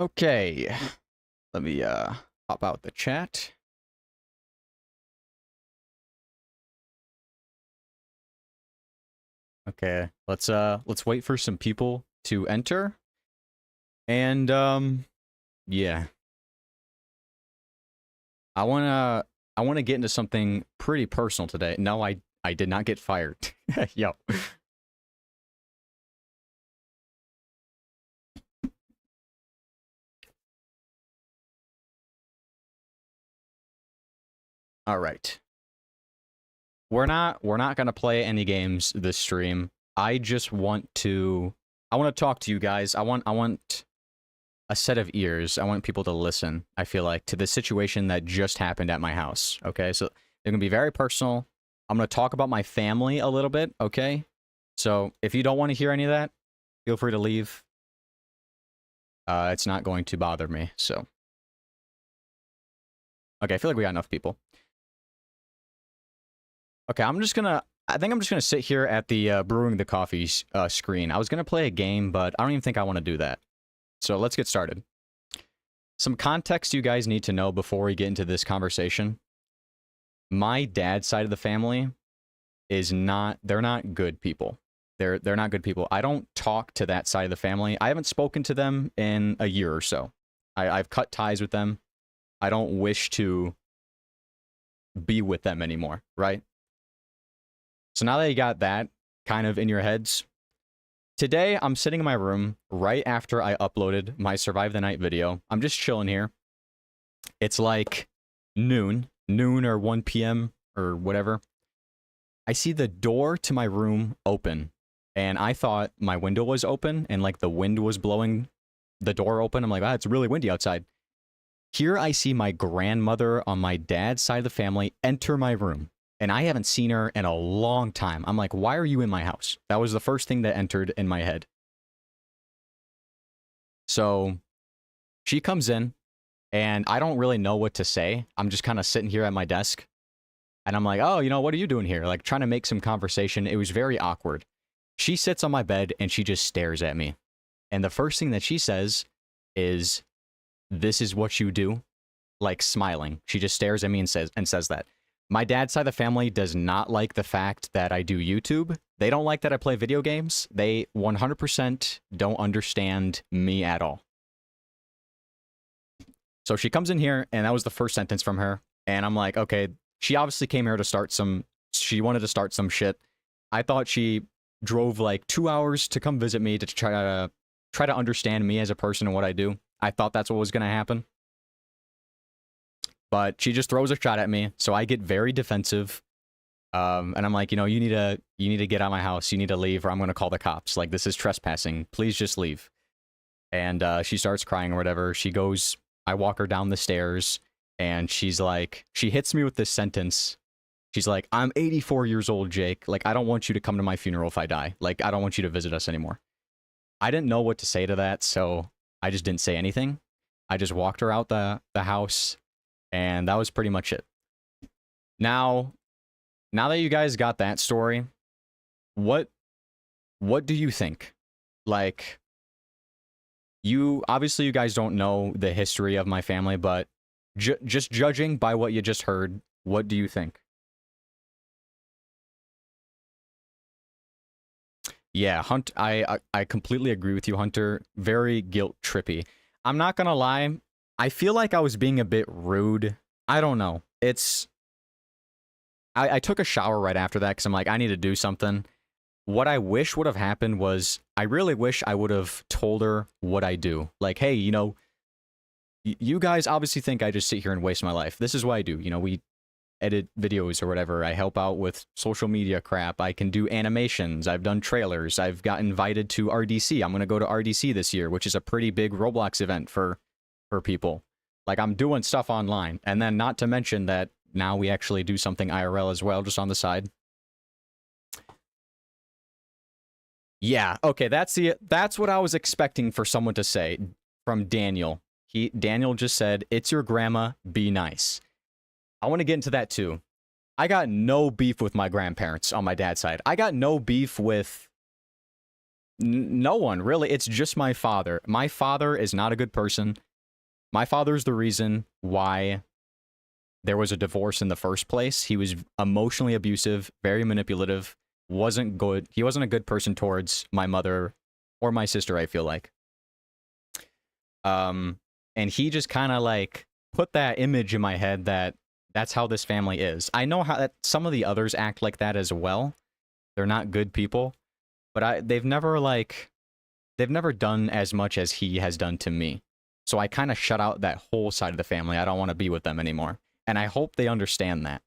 Okay, let me pop out the chat. Okay, let's wait for some people to enter. And yeah. I want to get into something pretty personal today. No, I did not get fired. Yo. All right. We're not going to play any games this stream. I want to talk to you guys. I want a set of ears. I want people to listen, I feel like, to the situation that just happened at my house. Okay? So they're going to be very personal. I'm going to talk about my family a little bit, okay? So if you don't want to hear any of that, feel free to leave. It's not going to bother me, so. Okay, I feel like we got enough people. Okay, I think I'm just gonna sit here at the brewing the coffee screen. I was gonna play a game, but I don't even think I want to do that. So let's get started. Some context you guys need to know before we get into this conversation. My dad's side of the family they're not good people. They're not good people. I don't talk to that side of the family. I haven't spoken to them in a year or so. I've cut ties with them. I don't wish to be with them anymore, right? So now that you got that kind of in your heads, today I'm sitting in my room right after I uploaded my Survive the Night video. I'm just chilling here. It's like noon or 1 p.m. or whatever. I see the door to my room open, and I thought my window was open and like the wind was blowing the door open. I'm like, it's really windy outside. Here I see my grandmother on my dad's side of the family enter my room. And I haven't seen her in a long time. I'm like, why are you in my house? That was the first thing that entered in my head. So she comes in, and I don't really know what to say. I'm just kind of sitting here at my desk. And I'm like, oh, what are you doing here? Like, trying to make some conversation. It was very awkward. She sits on my bed, and she just stares at me. And the first thing that she says is, "This is what you do?" Like, smiling. She just stares at me and says that. My dad's side of the family does not like the fact that I do YouTube. They don't like that I play video games. They 100% don't understand me at all. So she comes in here, and that was the first sentence from her. And I'm like, okay, she obviously came here to she wanted to start some shit. I thought she drove like 2 hours to come visit me to try to understand me as a person and what I do. I thought that's what was going to happen. But she just throws a shot at me, so I get very defensive. And I'm like, you need to get out of my house. You need to leave, or I'm gonna call the cops. Like, this is trespassing. Please just leave. And she starts crying or whatever. I walk her down the stairs, and she hits me with this sentence. She's like, "I'm 84 years old, Jake. Like, I don't want you to come to my funeral if I die. Like, I don't want you to visit us anymore." I didn't know what to say to that, so I just didn't say anything. I just walked her out the house. And that was pretty much it. Now that you guys got that story, what do you think? Like, you guys don't know the history of my family, but just judging by what you just heard, what do you think? Yeah, I completely agree with you, Hunter. Very guilt trippy. I'm not gonna lie. I feel like I was being a bit rude. I don't know. I took a shower right after that because I'm like, I need to do something. What I wish would have happened was, I really wish I would have told her what I do. Like, hey, you guys obviously think I just sit here and waste my life. This is what I do. We edit videos or whatever. I help out with social media crap. I can do animations. I've done trailers. I've got invited to RDC. I'm going to go to RDC this year, which is a pretty big Roblox event for people. Like, I'm doing stuff online. And then not to mention that now we actually do something IRL as well, just on the side. Yeah, okay, that's what I was expecting for someone to say from Daniel. Daniel just said, "It's your grandma, be nice." I want to get into that too. I got no beef with my grandparents on my dad's side. I got no beef with No one, really. It's just my father. My father is not a good person. My father's the reason why there was a divorce in the first place. He was emotionally abusive, very manipulative, wasn't good. He wasn't a good person towards my mother or my sister, I feel like. And he just kind of like put that image in my head that that's how this family is. I know how that some of the others act like that as well. They're not good people, but they've never done as much as he has done to me. So I kind of shut out that whole side of the family. I don't want to be with them anymore. And I hope they understand that.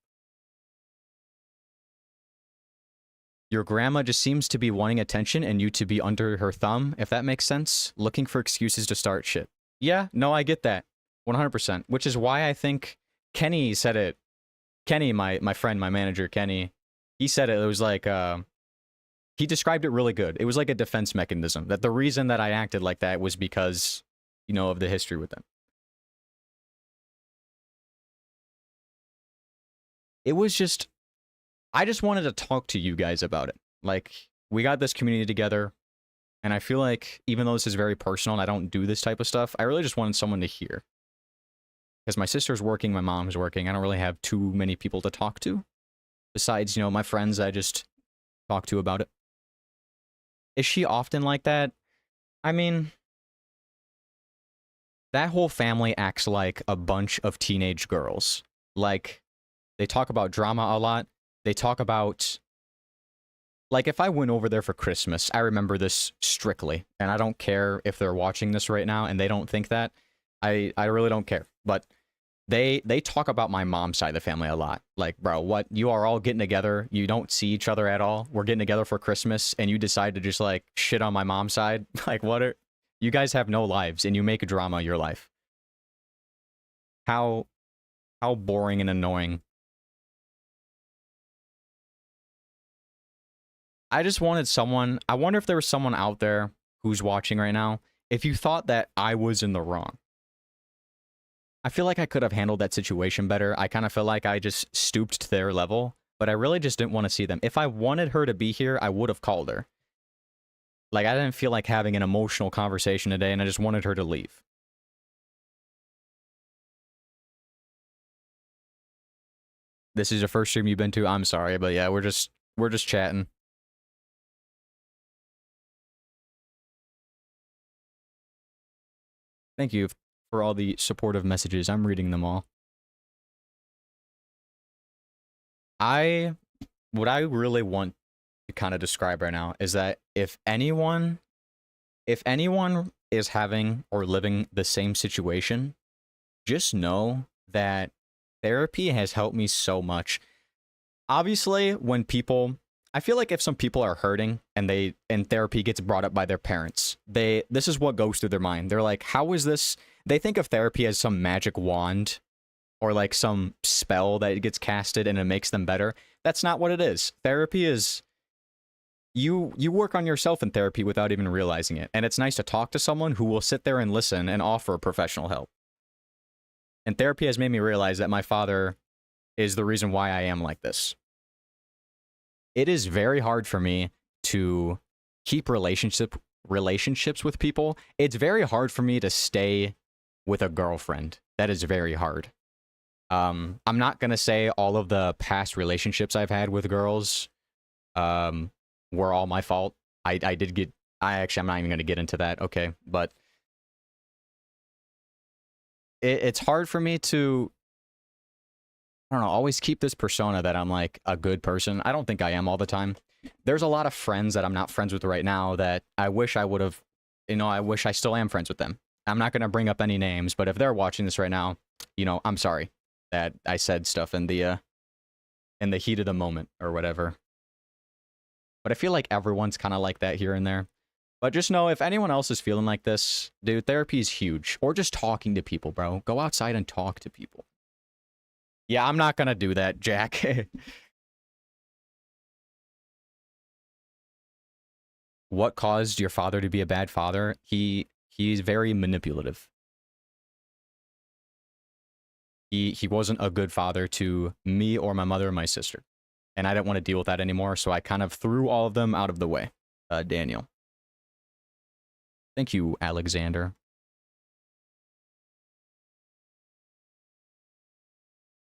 Your grandma just seems to be wanting attention and you to be under her thumb, if that makes sense. Looking for excuses to start shit. Yeah, no, I get that. 100%. Which is why I think Kenny said it. Kenny, my friend, my manager, Kenny, he said it. It was like, he described it really good. It was like a defense mechanism. That the reason that I acted like that was because, you know, of the history with them. It was just, I just wanted to talk to you guys about it. Like, we got this community together, and I feel like, even though this is very personal and I don't do this type of stuff, I really just wanted someone to hear. Because my sister's working, my mom's working, I don't really have too many people to talk to. Besides, you know, my friends I just talk to about it. Is she often like that? I mean, that whole family acts like a bunch of teenage girls. Like, they talk about drama a lot. They talk about, like, if I went over there for Christmas, I remember this strictly, and I don't care if they're watching this right now and they don't think that. I really don't care. But they talk about my mom's side of the family a lot. Like, bro, what? You are all getting together. You don't see each other at all. We're getting together for Christmas, and you decide to just, like, shit on my mom's side? Like, what are... You guys have no lives, and you make a drama your life. How boring and annoying. I just wanted someone... I wonder if there was someone out there who's watching right now, if you thought that I was in the wrong. I feel like I could have handled that situation better. I kind of feel like I just stooped to their level, but I really just didn't want to see them. If I wanted her to be here, I would have called her. Like, I didn't feel like having an emotional conversation today, and I just wanted her to leave. This is the first stream you've been to? I'm sorry, but yeah, we're just chatting. Thank you for all the supportive messages. I'm reading them all. What I really want to kind of describe right now is that if anyone is having or living the same situation, just know that therapy has helped me so much. Obviously, when people... I feel like if some people are hurting and therapy gets brought up by their parents, this is what goes through their mind. They're like, how is this? They think of therapy as some magic wand or like some spell that gets casted and it makes them better. That's not what it is. Therapy is, you work on yourself in therapy without even realizing it. And it's nice to talk to someone who will sit there and listen and offer professional help. And therapy has made me realize that my father is the reason why I am like this. It is very hard for me to keep relationships with people. It's very hard for me to stay with a girlfriend. That is very hard. I'm not going to say all of the past relationships I've had with girls were all my fault. I'm not even going to get into that, okay? But it's hard for me to... I don't know, always keep this persona that I'm like a good person. I don't think I am all the time. There's a lot of friends that I'm not friends with right now that I wish I would have, you know, I wish I still am friends with them. I'm not going to bring up any names, but if they're watching this right now, you know, I'm sorry that I said stuff in the heat of the moment or whatever. But I feel like everyone's kind of like that here and there. But just know, if anyone else is feeling like this, dude, therapy is huge. Or just talking to people, bro. Go outside and talk to people. Yeah, I'm not gonna do that, Jack. What caused your father to be a bad father? He's very manipulative. He wasn't a good father to me or my mother or my sister. And I didn't want to deal with that anymore, so I kind of threw all of them out of the way. Daniel. Thank you, Alexander.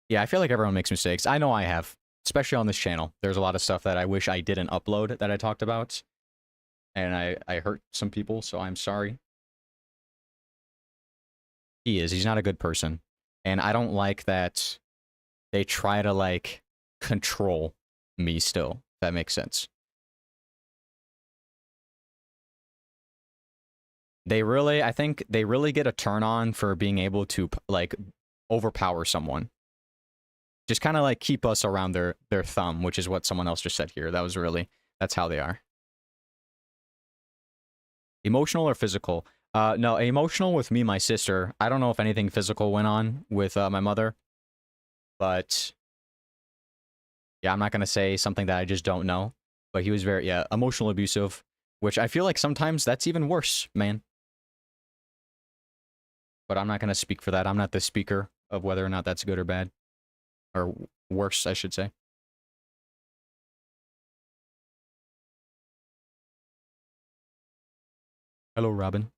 Yeah, I feel like everyone makes mistakes. I know I have, especially on this channel. There's a lot of stuff that I wish I didn't upload that I talked about. And I hurt some people, so I'm sorry. He is. He's not a good person. And I don't like that they try to, like, control me still, if that makes sense. I think they really get a turn on for being able to, like, overpower someone. Just kind of, like, keep us around their thumb, which is what someone else just said here. That's how they are. Emotional or physical? No, emotional with me, my sister. I don't know if anything physical went on with my mother. But yeah, I'm not going to say something that I just don't know. But he was very, yeah, emotional abusive, which I feel like sometimes that's even worse, man. But I'm not going to speak for that. I'm not the speaker of whether or not that's good or bad. Or worse, I should say. Hello, Robin.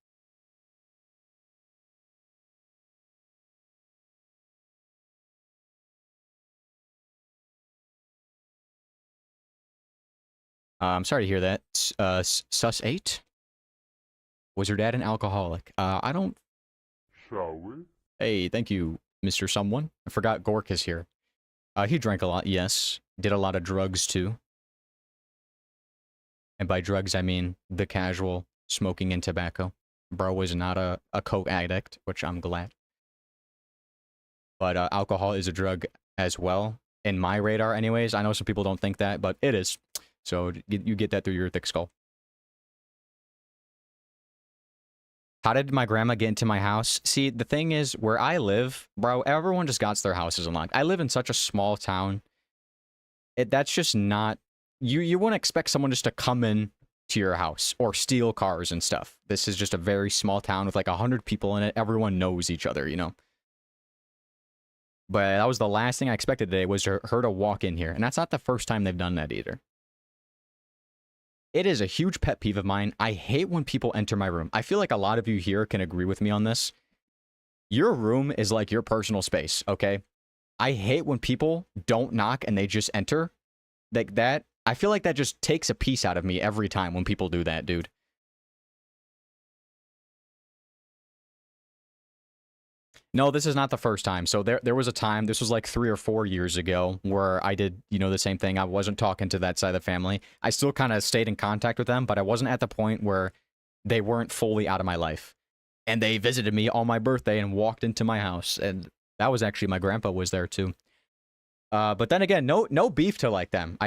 I'm sorry to hear that. Sus8? Was your dad an alcoholic? I don't... Shall we? Hey, thank you, Mr. Someone. I forgot Gork is here. He drank a lot, yes. Did a lot of drugs, too. And by drugs, I mean the casual smoking and tobacco. Bro was not a coke addict, which I'm glad. But alcohol is a drug as well. In my radar, anyways. I know some people don't think that, but it is. So you get that through your thick skull. How did my grandma get into my house? See, the thing is, where I live, bro, everyone just got their houses unlocked. I live in such a small town. That's just not... You wouldn't expect someone just to come in to your house or steal cars and stuff. This is just a very small town with like 100 people in it. Everyone knows each other, you know? But that was the last thing I expected today, was her to walk in here. And that's not the first time they've done that either. It is a huge pet peeve of mine. I hate when people enter my room. I feel like a lot of you here can agree with me on this. Your room is like your personal space, okay? I hate when people don't knock and they just enter. Like that, I feel like that just takes a piece out of me every time when people do that, dude. No, this is not the first time. So there was a time, this was like 3 or 4 years ago, where I did, you know, the same thing. I wasn't talking to that side of the family. I still kind of stayed in contact with them, but I wasn't at the point where they weren't fully out of my life. And they visited me on my birthday and walked into my house. And that was actually, my grandpa was there too. But then again, no beef to like them.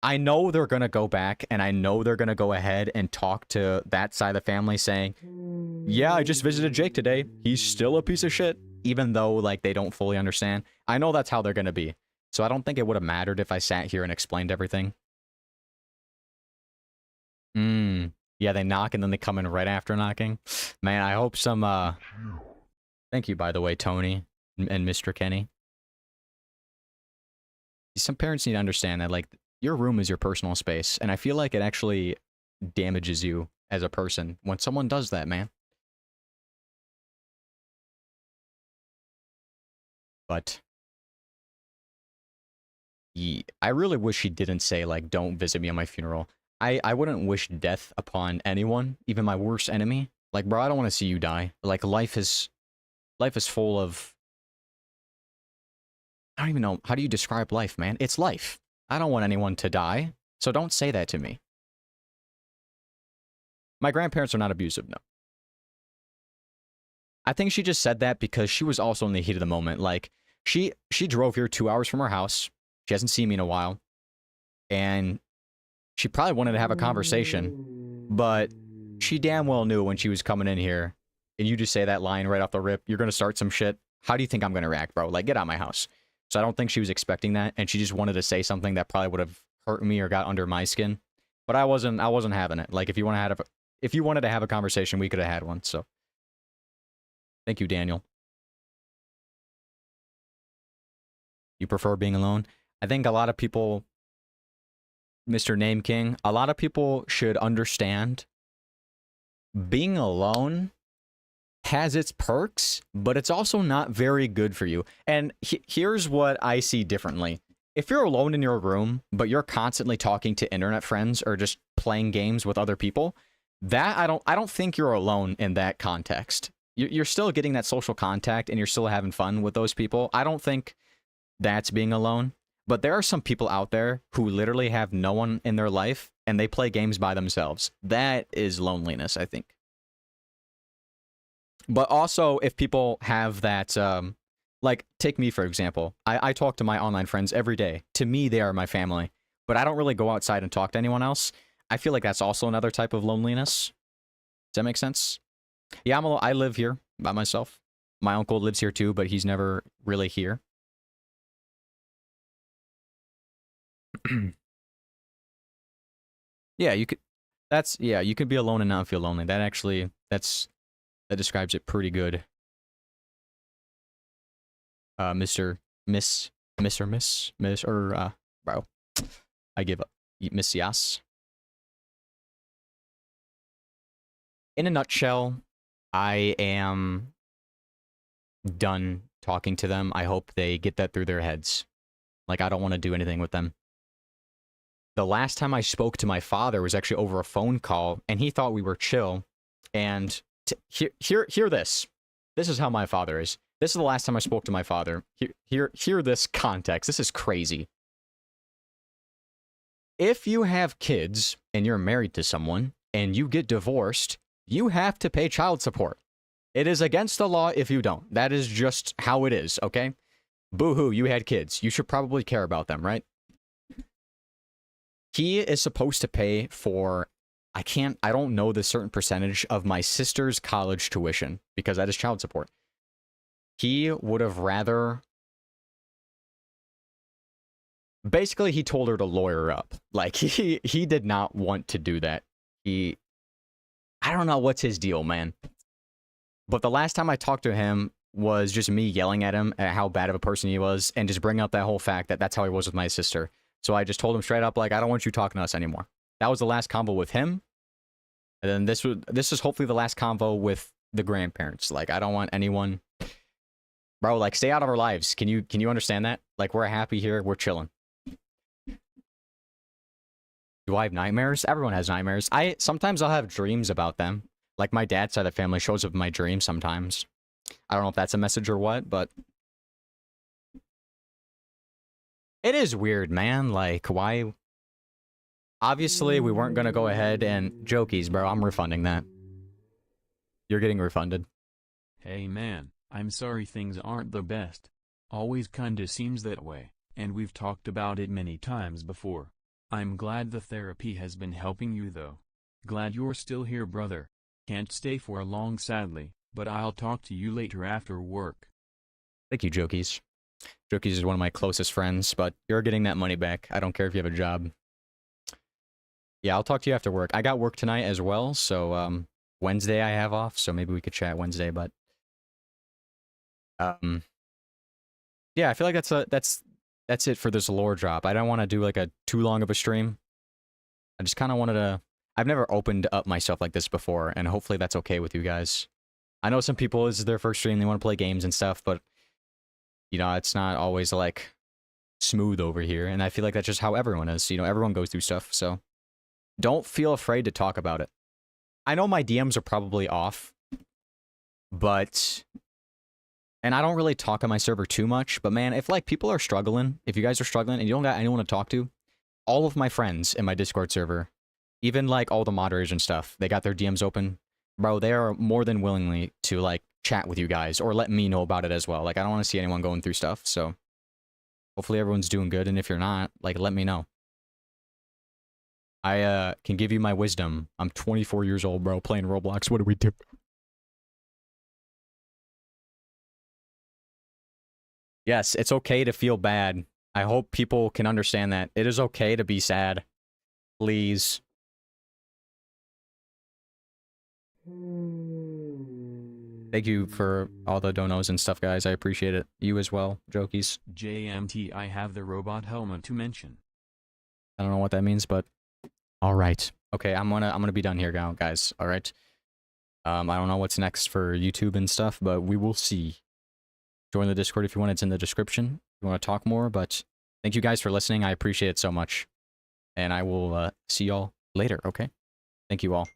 I know they're gonna go back, and I know they're gonna go ahead and talk to that side of the family saying, yeah, I just visited Jake today. He's still a piece of shit, even though, like, they don't fully understand. I know that's how they're gonna be. So I don't think it would have mattered if I sat here and explained everything. Yeah, they knock and then they come in right after knocking. Man, I hope some, Thank you, by the way, Tony and Mr. Kenny. Some parents need to understand that, like, your room is your personal space, and I feel like it actually damages you as a person when someone does that, man. But yeah, I really wish he didn't say, like, don't visit me on my funeral. I wouldn't wish death upon anyone, even my worst enemy. Like, bro, I don't want to see you die. Like, life is full of... I don't even know. How do you describe life, man? It's life. I don't want anyone to die, so don't say that to me. My grandparents are not abusive, no. I think she just said that because she was also in the heat of the moment. Like, she drove here 2 hours from her house. She hasn't seen me in a while. And she probably wanted to have a conversation, but she damn well knew when she was coming in here, and you just say that line right off the rip, you're going to start some shit. How do you think I'm going to react, bro? Like, get out of my house. So I don't think she was expecting that, and she just wanted to say something that probably would have hurt me or got under my skin. But I wasn't having it. Like, if you wanted to have a conversation, we could have had one. So thank you, Daniel. You prefer being alone? I think a lot of people, Mr. Name King, a lot of people should understand being alone has its perks, but it's also not very good for you. And here's what I see differently. If you're alone in your room, but you're constantly talking to internet friends or just playing games with other people, that I don't think you're alone in that context. You're still getting that social contact and you're still having fun with those people. I don't think that's being alone. But there are some people out there who literally have no one in their life and they play games by themselves. That is loneliness, I think. But also, if people have that, like, take me for example. I talk to my online friends every day. To me, they are my family. But I don't really go outside and talk to anyone else. I feel like that's also another type of loneliness. Does that make sense? Yeah, I live here by myself. My uncle lives here too, but he's never really here. Yeah, you could. Yeah, you could be alone and not feel lonely. That actually, that describes it pretty good. Mr. Miss, Mr. Miss, or bro, I give up. Miss Yas. In a nutshell, I am done talking to them. I hope they get that through their heads. Like, I don't want to do anything with them. The last time I spoke to my father was actually over a phone call, and he thought we were chill. And hear this. This is how my father is. This is the last time I spoke to my father. Hear this context. This is crazy. If you have kids and you're married to someone and you get divorced, you have to pay child support. It is against the law if you don't. That is just how it is, okay? Boo-hoo, you had kids. You should probably care about them, right? He is supposed to pay for, I don't know the certain percentage of my sister's college tuition because that is child support. He would have rather, basically he told her to lawyer up. Like he did not want to do that. I don't know what's his deal, man. But the last time I talked to him was just me yelling at him at how bad of a person he was and just bring up that whole fact that that's how he was with my sister. So I just told him straight up, like, I don't want you talking to us anymore. That was the last convo with him. And then this is hopefully the last convo with the grandparents. Like, I don't want anyone, bro, like, stay out of our lives. Can you understand that? Like, we're happy here. We're chilling. Do I have nightmares? Everyone has nightmares. Sometimes I'll have dreams about them. Like, my dad's side of the family shows up in my dreams sometimes. I don't know if that's a message or what, but it is weird, man. Like, why? Obviously, we weren't going to go ahead and jokies, bro. I'm refunding that. You're getting refunded. Hey, man, I'm sorry things aren't the best. Always kinda seems that way, and we've talked about it many times before. I'm glad the therapy has been helping you though. Glad you're still here, brother. Can't stay for long sadly, but I'll talk to you later after work. Thank you, Jokies. Jokies is one of my closest friends, but you're getting that money back. I don't care if you have a job. Yeah, I'll talk to you after work. I got work tonight as well, so Wednesday I have off, so maybe we could chat Wednesday, but yeah, I feel like that's it for this lore drop. I don't want to do like a too long of a stream. I just kind of wanted to, I've never opened up myself like this before, and hopefully that's okay with you guys. I know some people, this is their first stream, they want to play games and stuff, but you know, it's not always like smooth over here, and I feel like that's just how everyone is. You know, everyone goes through stuff, so don't feel afraid to talk about it. I know my DMs are probably off, but, and I don't really talk on my server too much, but man, if like people are struggling, if you guys are struggling and you don't got anyone to talk to, all of my friends in my Discord server, even like all the moderators and stuff, they got their DMs open. Bro, they are more than willingly to like chat with you guys or let me know about it as well. Like, I don't want to see anyone going through stuff, so hopefully everyone's doing good, and if you're not, like, let me know. I can give you my wisdom. I'm 24 years old, bro, playing Roblox. What do we do? Yes, it's okay to feel bad. I hope people can understand that. It is okay to be sad. Please. Thank you for all the donos and stuff, guys. I appreciate it. You as well, Jokies. JMT, I have the robot helmet to mention. I don't know what that means, but all right. Okay, I'm gonna be done here, guys. All right. I don't know what's next for YouTube and stuff, but we will see. Join the Discord if you want. It's in the description. If you want to talk more, but thank you guys for listening. I appreciate it so much. And I will see y'all later, okay? Thank you all.